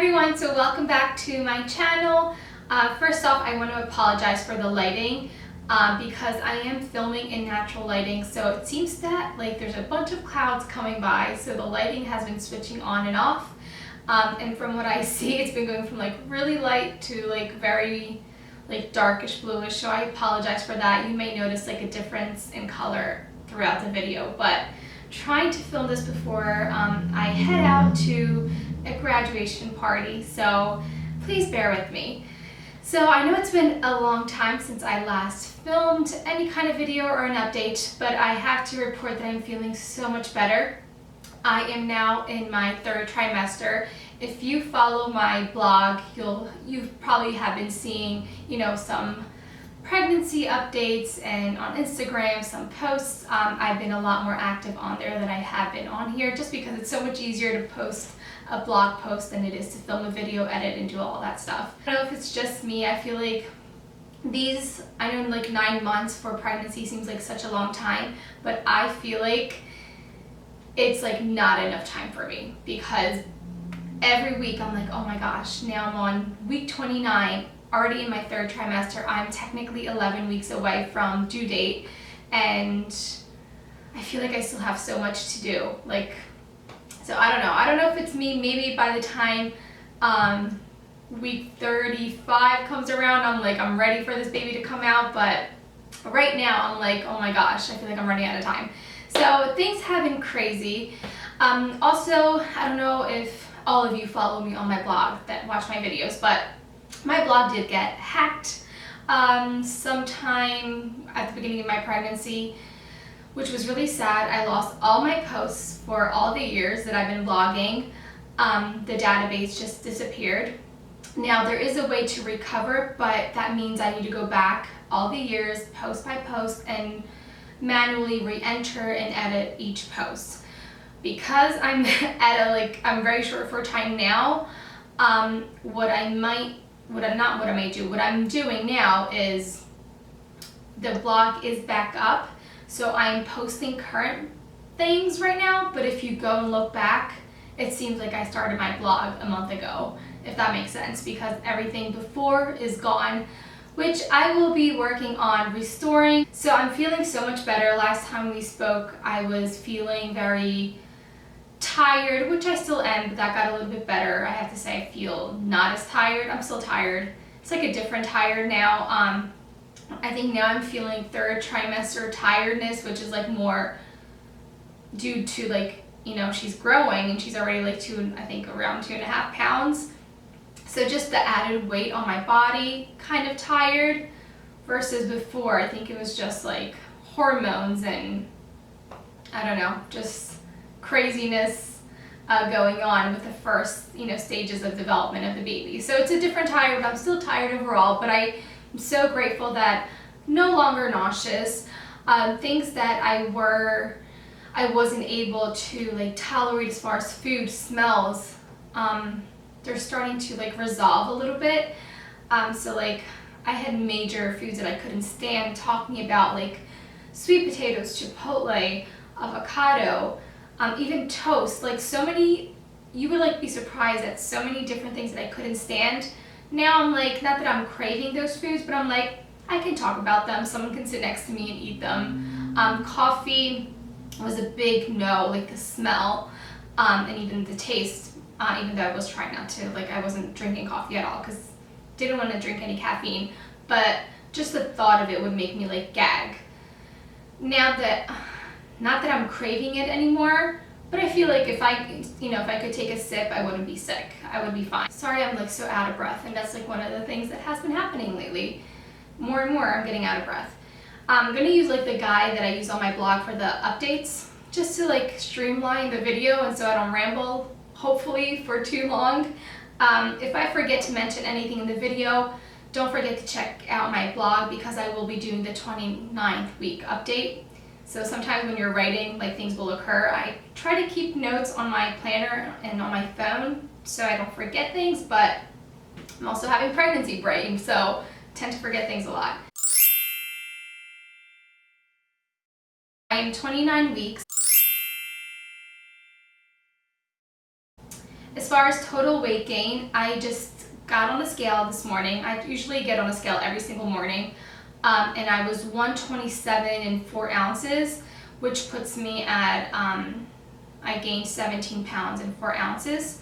everyone, so welcome back to my channel. First off, I want to apologize for the lighting because I am filming in natural lighting, so it seems that there's a bunch of clouds coming by, so the lighting has been switching on and off. And from what I see, it's been going from really light to very darkish bluish, so I apologize for that. You may notice a difference in color throughout the video, but trying to film this before I head out to a graduation party, so please bear with me. So I know it's been a long time since I last filmed any kind of video or an update, but I have to report that I'm feeling so much better. I am now in my third trimester. If you follow my blog, you probably have been seeing, some pregnancy updates, and on Instagram some posts. I've been a lot more active on there than I have been on here, just because it's so much easier to post a blog post than it is to film a video, edit, and do all that stuff. I don't know if it's just me. I feel like I know 9 months for pregnancy seems like such a long time, but I feel like it's not enough time for me, because every week I'm oh my gosh, now I'm on week 29, already in my third trimester. I'm technically 11 weeks away from due date, and I feel like I still have so much to do. So I don't know if it's me. Maybe by the time week 35 comes around, I'm ready for this baby to come out, but right now I'm oh my gosh, I feel like I'm running out of time. So things have been crazy. Also, I don't know if all of you follow me on my blog that watch my videos, but my blog did get hacked sometime at the beginning of my pregnancy, which was really sad. I lost all my posts for all the years that I've been blogging. The database just disappeared. Now there is a way to recover, but that means I need to go back all the years, post by post, and manually re-enter and edit each post. Because I'm at I'm very short for time now, what I'm doing now is the blog is back up, so I'm posting current things right now, but if you go and look back, it seems like I started my blog a month ago, if that makes sense, because everything before is gone, which I will be working on restoring. So I'm feeling so much better. Last time we spoke, I was feeling very tired, which I still am, but that got a little bit better. I have to say I feel not as tired. I'm still tired. It's a different tired now. I think now I'm feeling third trimester tiredness, which is more due to she's growing, and she's already around 2.5 pounds. So just the added weight on my body, kind of tired, versus before I think it was just hormones and I don't know, just craziness going on with the first stages of development of the baby. So it's a different tired, but I'm still tired overall, but I'm so grateful that no longer nauseous. Things that I wasn't able to tolerate as far as food, smells, they're starting to resolve a little bit. So I had major foods that I couldn't stand, talking about sweet potatoes, chipotle, avocado, even toast, so many. You would be surprised at so many different things that I couldn't stand. Now I'm not that I'm craving those foods, but I'm I can talk about them. Someone can sit next to me and eat them. Coffee was a big no, the smell, and even the taste, even though I was trying not to, I wasn't drinking coffee at all because didn't want to drink any caffeine, but just the thought of it would make me gag. Now that, not that I'm craving it anymore, but I feel if I could take a sip, I wouldn't be sick. I would be fine. Sorry, I'm so out of breath, and that's one of the things that has been happening lately. More and more, I'm getting out of breath. I'm gonna use the guide that I use on my blog for the updates, just to streamline the video and so I don't ramble, hopefully, for too long. If I forget to mention anything in the video, don't forget to check out my blog, because I will be doing the 29th week update. So sometimes when you're writing, things will occur. I try to keep notes on my planner and on my phone so I don't forget things, but I'm also having pregnancy brain, so I tend to forget things a lot. I am 29 weeks. As far as total weight gain, I just got on the scale this morning. I usually get on a scale every single morning, and I was 127 and 4 ounces, which puts me at, I gained 17 pounds and 4 ounces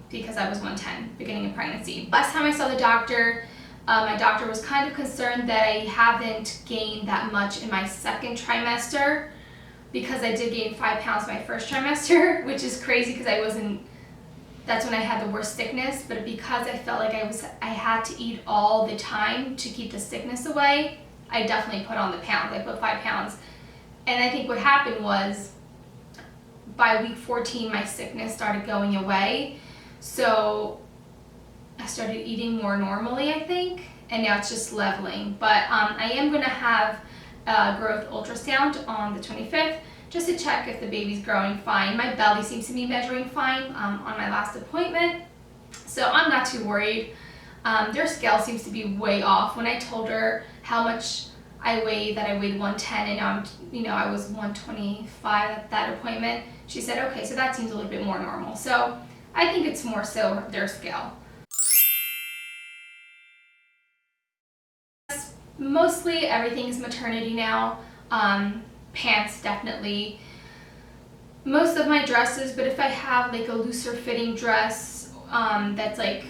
because I was 110 beginning of pregnancy. Last time I saw the doctor, my doctor was kind of concerned that I haven't gained that much in my second trimester, because I did gain 5 pounds my first trimester, which is crazy because that's when I had the worst sickness, but because I felt like I had to eat all the time to keep the sickness away, I definitely put on the pounds. I put 5 pounds. And I think what happened was, by week 14, my sickness started going away. So I started eating more normally, I think, and now it's just leveling. But I am gonna have a growth ultrasound on the 25th, just to check if the baby's growing fine. My belly seems to be measuring fine on my last appointment, so I'm not too worried. Their scale seems to be way off. When I told her how much I weighed, that I weighed 110, and I was 125 at that appointment, she said, okay, so that seems a little bit more normal. So I think it's more so their scale. Mostly everything is maternity now. Pants, definitely. Most of my dresses, but if I have like a looser fitting dress that's like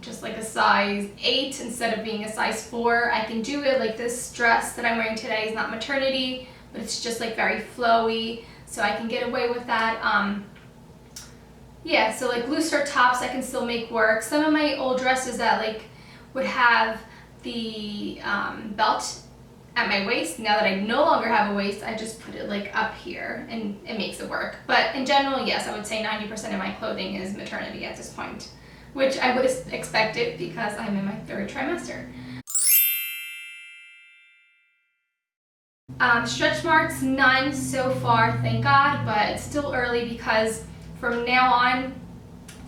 just like a size 8 instead of being a size 4, I can do it. Like this dress that I'm wearing today is not maternity, but it's just like very flowy, so I can get away with that. Yeah, so like looser tops I can still make work. Some of my old dresses that like would have the belt at my waist, now that I no longer have a waist, I just put it like up here and it makes it work. But in general, yes, I would say 90% of my clothing is maternity at this point, which I would expect it because I'm in my 3rd trimester. Stretch marks, none so far, thank God, but it's still early because from now on,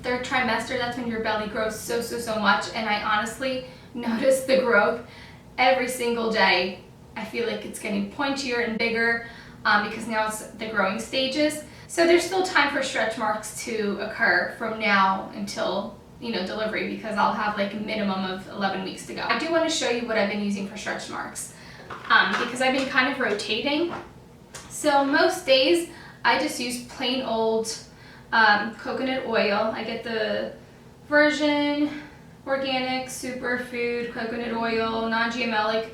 3rd trimester, that's when your belly grows so much, and I honestly notice the growth every single day. I feel like it's getting pointier and bigger because now it's the growing stages. So there's still time for stretch marks to occur from now until delivery, because I'll have like a minimum of 11 weeks to go. I do want to show you what I've been using for stretch marks because I've been kind of rotating. So most days I just use plain old coconut oil. I get the Virgin Organic Superfood coconut oil, non-GMO, like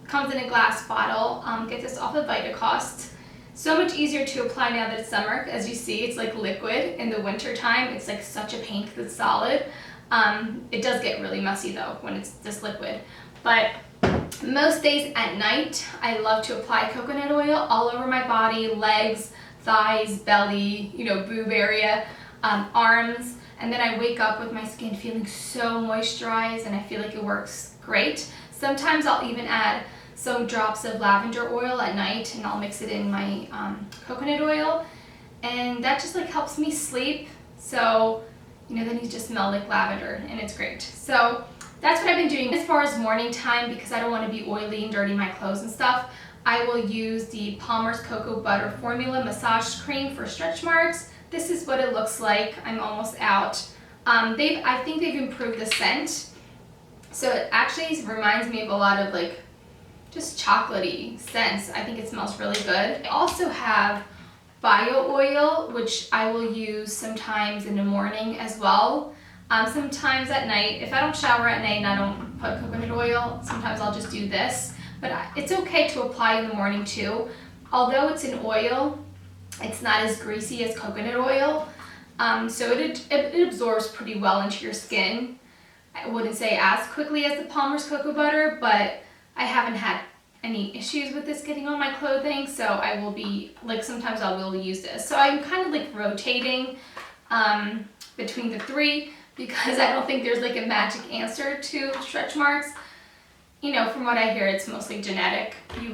comes in a glass bottle. Get this off of Vitacost. So much easier to apply now that it's summer. As you see, it's like liquid. In the winter time, it's like such a pain because it's solid. It does get really messy though when it's this liquid. But most days at night, I love to apply coconut oil all over my body, legs, thighs, belly, boob area, arms. And then I wake up with my skin feeling so moisturized, and I feel like it works great. Sometimes I'll even add some drops of lavender oil at night, and I'll mix it in my coconut oil, and that just like helps me sleep. So then you just smell like lavender, and it's great. So that's what I've been doing. As far as morning time, because I don't want to be oily and dirty my clothes and stuff, I will use the Palmer's Cocoa Butter Formula Massage Cream for stretch marks. This is what it looks like. I'm almost out. I think they've improved the scent, so it actually reminds me of a lot of like just chocolatey scents. I think it smells really good. I also have bio oil, which I will use sometimes in the morning as well. Sometimes at night. If I don't shower at night and I don't put coconut oil, sometimes I'll just do this. But it's okay to apply in the morning too. Although it's an oil, it's not as greasy as coconut oil. So it absorbs pretty well into your skin. I wouldn't say as quickly as the Palmer's Cocoa Butter, but I haven't had any issues with this getting on my clothing, so I will be, like sometimes I will use this. So I'm kind of like rotating between the 3 because I don't think there's like a magic answer to stretch marks. From what I hear, it's mostly genetic. You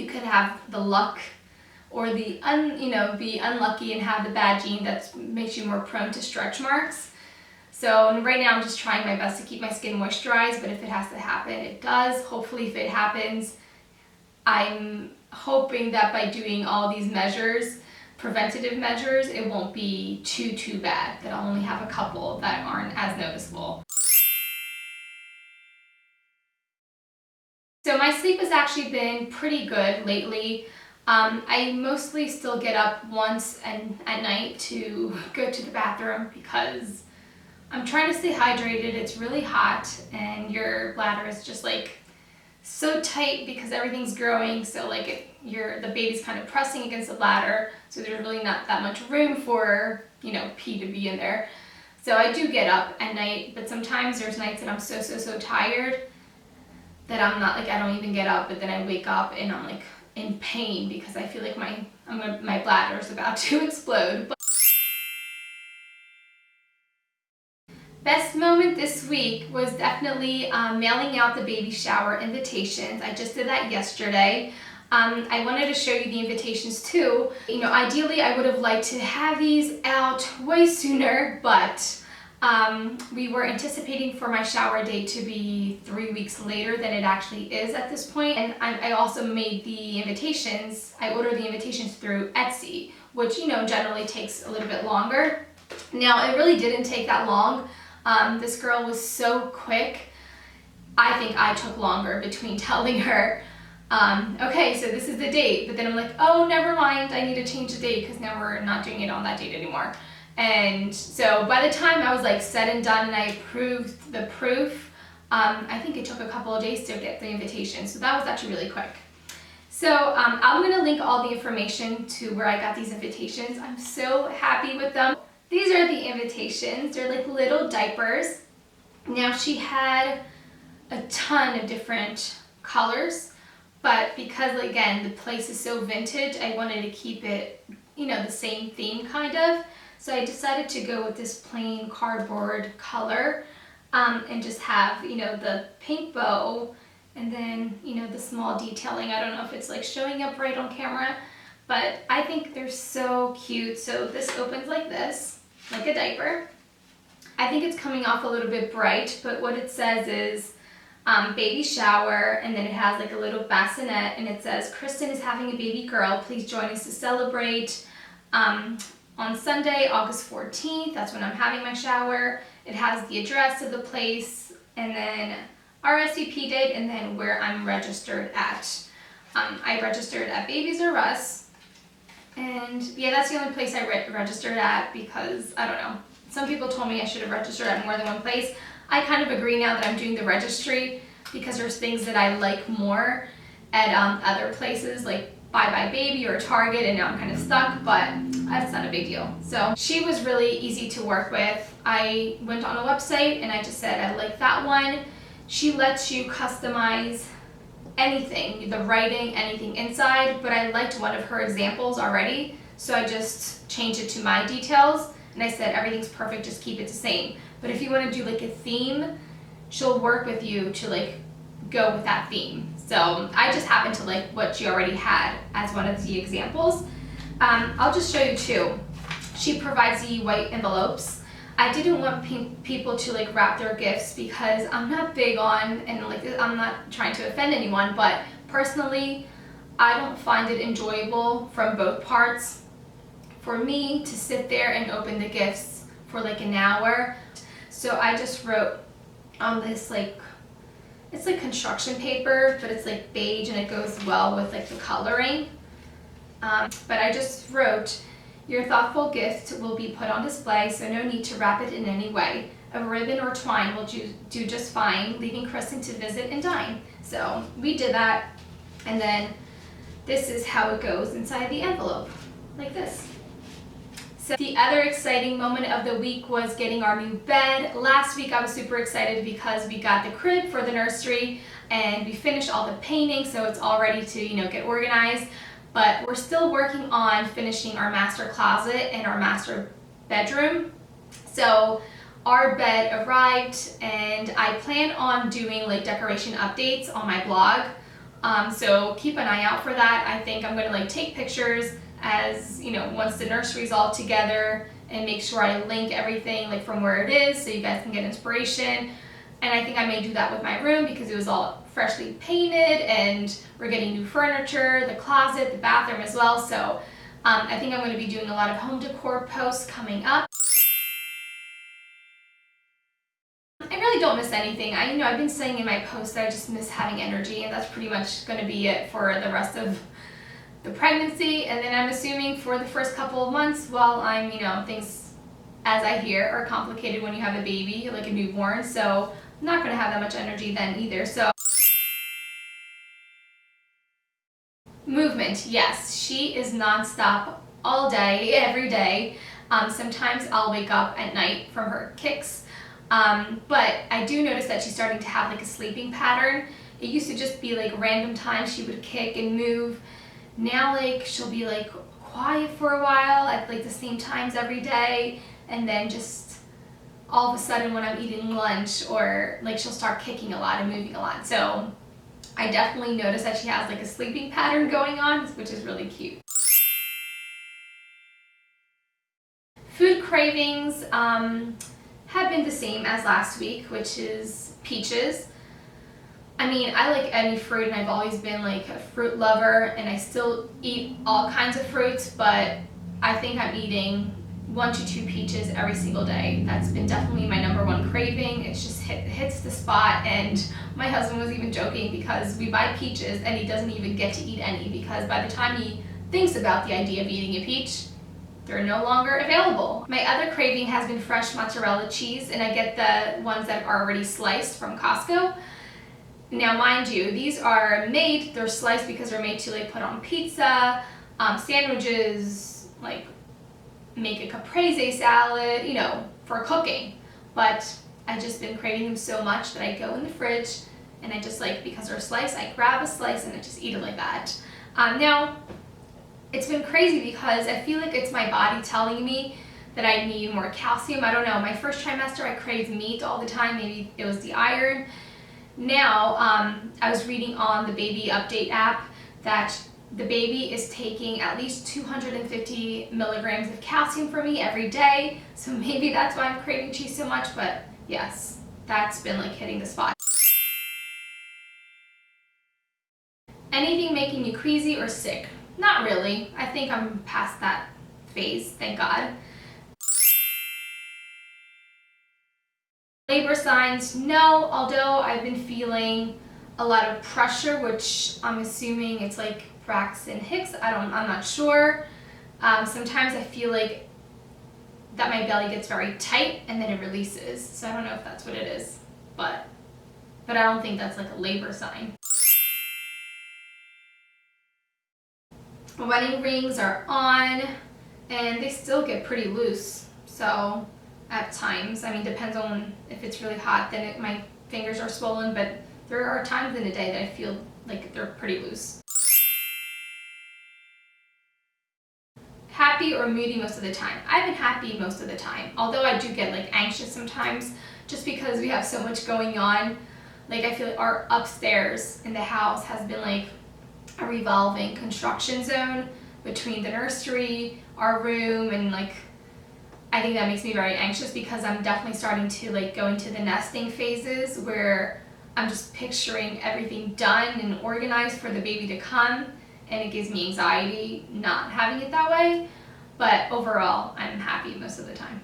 could have the luck or be unlucky and have the bad gene that makes you more prone to stretch marks. So right now I'm just trying my best to keep my skin moisturized, but if it has to happen, it does. Hopefully if it happens, I'm hoping that by doing all these measures preventative measures, it won't be too bad, that I'll only have a couple that aren't as noticeable. So my sleep has actually been pretty good lately. I mostly still get up once at night to go to the bathroom because I'm trying to stay hydrated. It's really hot and your bladder is just like so tight because everything's growing, so like the baby's kind of pressing against the bladder, so there's really not that much room for, you know, pee to be in there. So I do get up at night, but sometimes there's nights that I'm so tired that I'm not, like, I don't even get up, but then I wake up and I'm like in pain because I feel like my bladder is about to explode. Best moment this week was definitely mailing out the baby shower invitations. I just did that yesterday. I wanted to show you the invitations too. You know, ideally I would have liked to have these out way sooner, but we were anticipating for my shower date to be 3 weeks later than it actually is at this point. And I also made the invitations, I ordered the invitations through Etsy, which, you know, generally takes a little bit longer. Now, it really didn't take that long. This girl was so quick. I think I took longer between telling her, okay, so this is the date, but then I'm like, oh, never mind, I need to change the date because now we're not doing it on that date anymore. And so by the time I was like said and done and I approved the proof, I think it took a couple of days to get the invitation. So that was actually really quick. So I'm going to link all the information to where I got these invitations. I'm so happy with them. These are the invitations. They're like little diapers. Now she had a ton of different colors, but because, again, the place is so vintage, I wanted to keep it, you know, the same theme kind of. So I decided to go with this plain cardboard color and just have, you know, the pink bow and then, you know, the small detailing. I don't know if it's like showing up right on camera, but I think they're so cute. So this opens like this, like a diaper. I think it's coming off a little bit bright, but what it says is baby shower, and then it has like a little bassinet, and it says, Kristen is having a baby girl. Please join us to celebrate. On Sunday, August 14th, that's when I'm having my shower. It has the address of the place, and then RSVP date, and then where I'm registered at. I registered at Babies R Us, and yeah, that's the only place I registered at because, I don't know, some people told me I should have registered at more than one place. I kind of agree now that I'm doing the registry because there's things that I like more at other places, like Bye Bye Baby or Target, and now I'm kind of stuck, but that's not a big deal. So she was really easy to work with. I went on a website and I just said I like that one. She lets you customize anything, the writing, anything inside, but I liked one of her examples already, so I just changed it to my details, and I said everything's perfect, just keep it the same. But if you want to do like a theme, she'll work with you to like go with that theme. So I just happened to like what she already had as one of the examples. I'll just show you two. She provides the white envelopes. I didn't want people to like wrap their gifts because I'm not big on, and like I'm not trying to offend anyone, but personally I don't find it enjoyable from both parts for me to sit there and open the gifts for like an hour. So I just wrote on this, like, it's like construction paper, but it's like beige and it goes well with like the coloring. But I just wrote, your thoughtful gift will be put on display, so no need to wrap it in any way. A ribbon or twine will do just fine, leaving Kristen to visit and dine. So we did that, and then this is how it goes inside the envelope, like this. So the other exciting moment of the week was getting our new bed. Last week I was super excited because we got the crib for the nursery and we finished all the painting, so it's all ready to, you know, get organized. But we're still working on finishing our master closet and our master bedroom. So our bed arrived, and I plan on doing like decoration updates on my blog. So keep an eye out for that. I think I'm gonna like take pictures as, you know, once the nursery's all together, and make sure I link everything like from where it is so you guys can get inspiration. And I think I may do that with my room because it was all freshly painted and we're getting new furniture, the closet, the bathroom as well. So I think I'm going to be doing a lot of home decor posts coming up. I really don't miss anything. I've been saying in my posts that I just miss having energy, and that's pretty much going to be it for the rest of the pregnancy. And then I'm assuming for the first couple of months while I'm, things, as I hear, are complicated when you have a baby, like a newborn. So I'm not going to have that much energy then either. So movement, yes, she is nonstop all day, every day. Sometimes I'll wake up at night from her kicks. But I do notice that she's starting to have like a sleeping pattern. It used to just be like random times she would kick and move. Now like she'll be like quiet for a while at like the same times every day, and then just all of a sudden when I'm eating lunch or like she'll start kicking a lot and moving a lot. So I definitely notice that she has like a sleeping pattern going on, which is really cute. Food cravings have been the same as last week, which is peaches. I like any fruit, and I've always been like a fruit lover, and I still eat all kinds of fruits, but I think I'm eating 1 to 2 peaches every single day. That's been definitely my number one craving. It's just hits the spot, and my husband was even joking because we buy peaches and he doesn't even get to eat any, because by the time he thinks about the idea of eating a peach, they're no longer available. My other craving has been fresh mozzarella cheese, and I get the ones that are already sliced from Costco. Now, mind you, they're sliced because they're made to like put on pizza, sandwiches, like make a caprese salad, for cooking. But I've just been craving them so much that I go in the fridge and I just because they're sliced, I grab a slice and I just eat it like that. Now, it's been crazy because I feel like it's my body telling me that I need more calcium. I don't know. My first trimester, I craved meat all the time. Maybe it was the iron. Now, I was reading on the Baby Update app that the baby is taking at least 250 milligrams of calcium from me every day. So maybe that's why I'm craving cheese so much. But yes, that's been hitting the spot. Anything making you queasy or sick? Not really. I think I'm past that phase, thank God. Labor signs, no, although I've been feeling a lot of pressure, which I'm assuming it's like Braxton Hicks. I'm not sure. Sometimes I feel like that my belly gets very tight and then it releases. So I don't know if that's what it is, but I don't think that's like a labor sign. Wedding rings are on, and they still get pretty loose. So at times, depends on if it's really hot, then my fingers are swollen, but there are times in the day that I feel like they're pretty loose. Happy or moody most of the time? I've been happy most of the time, although I do get anxious sometimes just because we have so much going on. I feel like our upstairs in the house has been a revolving construction zone between the nursery, our room, and I think that makes me very anxious because I'm definitely starting to go into the nesting phases where I'm just picturing everything done and organized for the baby to come, and it gives me anxiety not having it that way. But overall, I'm happy most of the time.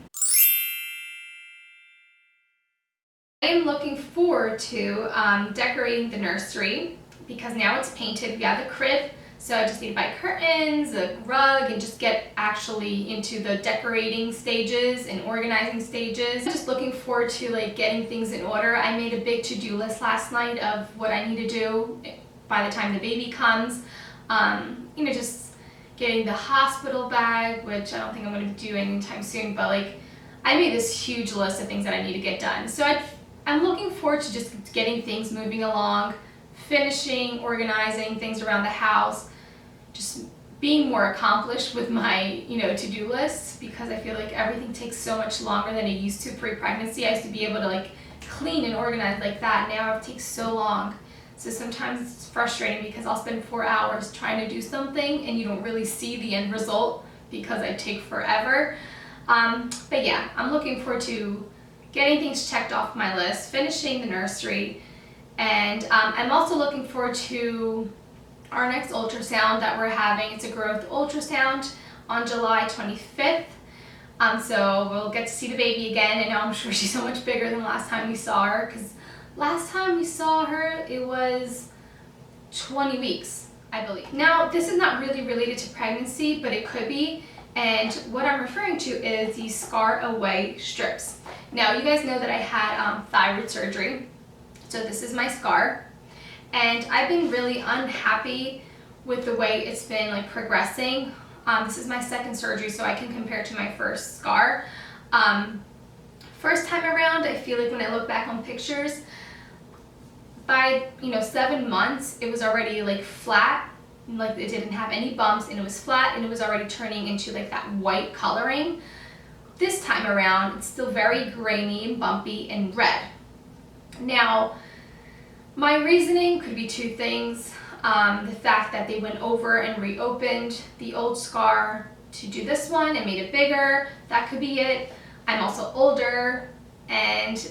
I am looking forward to decorating the nursery because now it's painted. We have the crib, so I just need to buy curtains, a rug, and just get actually into the decorating stages and organizing stages. I'm just looking forward to getting things in order. I made a big to-do list last night of what I need to do by the time the baby comes. Just getting the hospital bag, which I don't think I'm going to do anytime soon, but I made this huge list of things that I need to get done. So I'm looking forward to just getting things moving along, finishing, organizing things around the house, just being more accomplished with my, to-do list, because I feel like everything takes so much longer than it used to pre-pregnancy. I used to be able to clean and organize like that. Now it takes so long. So sometimes it's frustrating because I'll spend 4 hours trying to do something and you don't really see the end result because I take forever. But yeah, I'm looking forward to getting things checked off my list, finishing the nursery, and I'm also looking forward to our next ultrasound that we're having. It's a growth ultrasound. on July 25th. So we'll get to see the baby again, and now I'm sure she's so much bigger than last time we saw her, because last time we saw her, it was 20 weeks, I believe. Now, this is not really related to pregnancy, but it could be. And what I'm referring to is these Scar Away strips. Now, you guys know that I had thyroid surgery. So this is my scar. And I've been really unhappy with the way it's been like progressing. This is my second surgery, so I can compare to my first scar. First time around, I feel like when I look back on pictures, by 7 months, it was already like flat. Like it didn't have any bumps, and it was flat, and it was already turning into like that white coloring. This time around, it's still very grainy and bumpy and red. Now, my reasoning could be two things. The fact that they went over and reopened the old scar to do this one and made it bigger, that could be it. I'm also older, and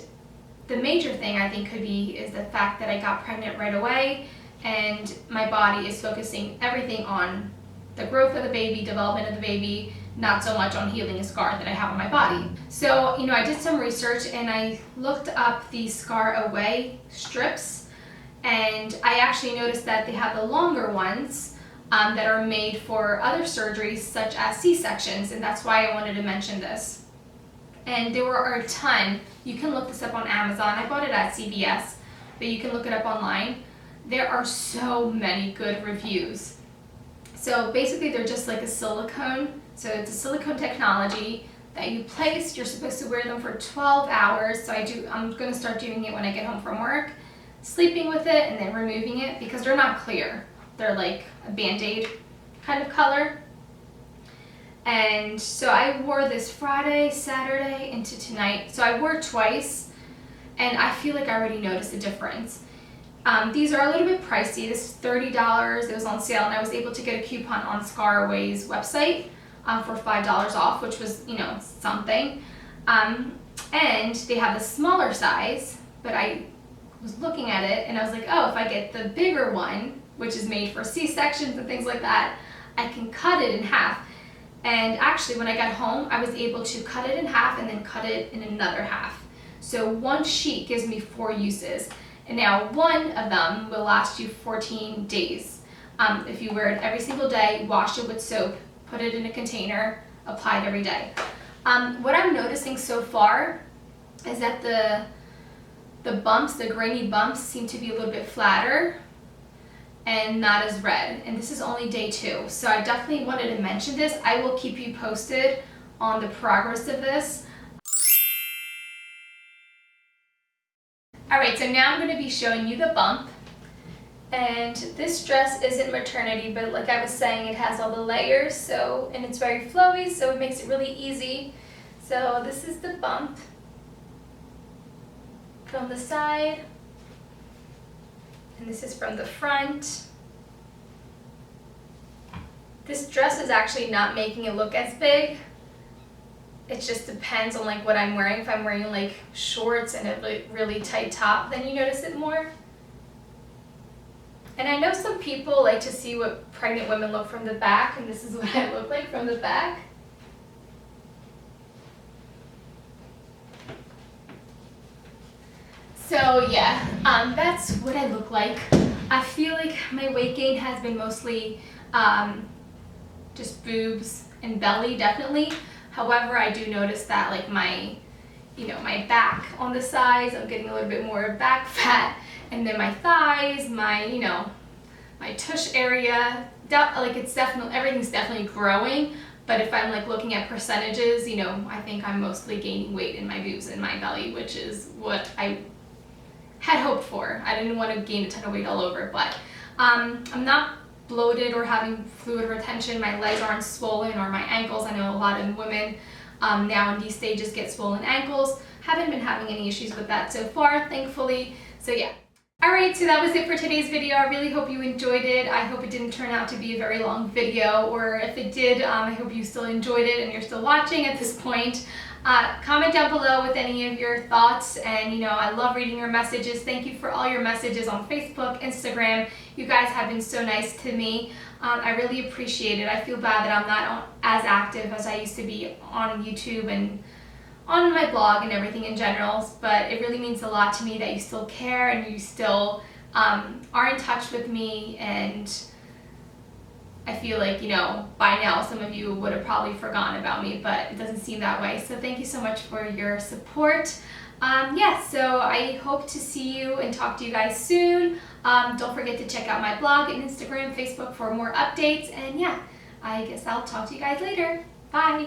the major thing I think could be is the fact that I got pregnant right away, and my body is focusing everything on the growth of the baby, development of the baby, not so much on healing a scar that I have on my body. So, I did some research and I looked up the Scar Away strips, and I actually noticed that they have the longer ones that are made for other surgeries such as C-sections, and that's why I wanted to mention this. And there were a ton. You can look this up on Amazon. I bought it at CVS, but you can look it up online. There are so many good reviews. So basically they're just like a silicone. So it's a silicone technology that you place. You're supposed to wear them for 12 hours. So I'm going to start doing it when I get home from work, sleeping with it and then removing it, because they're not clear. They're like a Band-Aid kind of color. And so I wore this Friday, Saturday, into tonight. So I wore it twice, and I feel like I already noticed a difference. These are a little bit pricey. This is $30. It was on sale, and I was able to get a coupon on Scar Away's website for $5 off, which was, something. And they have the smaller size, but I was looking at it, and I was like, oh, if I get the bigger one, which is made for C-sections and things like that, I can cut it in half. And actually, when I got home, I was able to cut it in half and then cut it in another half. So one sheet gives me 4 uses. And now one of them will last you 14 days. If you wear it every single day, wash it with soap, put it in a container, apply it every day. What I'm noticing so far is that the bumps, the grainy bumps, seem to be a little bit flatter and not as red. And this is only day 2. So I definitely wanted to mention this. I will keep you posted on the progress of this. Alright, so now I'm going to be showing you the bump. And this dress isn't maternity, but like I was saying, it has all the layers, and it's very flowy, so it makes it really easy. So this is the bump from the side, and this is from the front. This dress is actually not making it look as big. It just depends on like what I'm wearing. If I'm wearing like shorts and a really tight top, then you notice it more. And I know some people like to see what pregnant women look from the back, and this is what I look like from the back. So yeah, that's what I look like. I feel like my weight gain has been mostly just boobs and belly, definitely. However, I do notice that like my back on the sides, I'm getting a little bit more back fat, and then my thighs, my tush area, everything's definitely growing. But if I'm like looking at percentages, I think I'm mostly gaining weight in my boobs and my belly, which is what I had hoped for. I didn't want to gain a ton of weight all over, but I'm not bloated or having fluid retention. My legs aren't swollen, or my ankles. I know a lot of women now in these stages get swollen ankles. Haven't been having any issues with that so far, thankfully. So yeah. Alright, so that was it for today's video. I really hope you enjoyed it. I hope it didn't turn out to be a very long video, or if it did, I hope you still enjoyed it and you're still watching at this point. Comment down below with any of your thoughts, and I love reading your messages. Thank you for all your messages on Facebook, Instagram. You guys have been so nice to me. I really appreciate it. I feel bad that I'm not as active as I used to be on YouTube and on my blog and everything in general, but it really means a lot to me that you still care and you still are in touch with me, and I feel like, by now some of you would have probably forgotten about me, but it doesn't seem that way. So thank you so much for your support. So I hope to see you and talk to you guys soon. Don't forget to check out my blog and Instagram, Facebook for more updates. And I guess I'll talk to you guys later. Bye.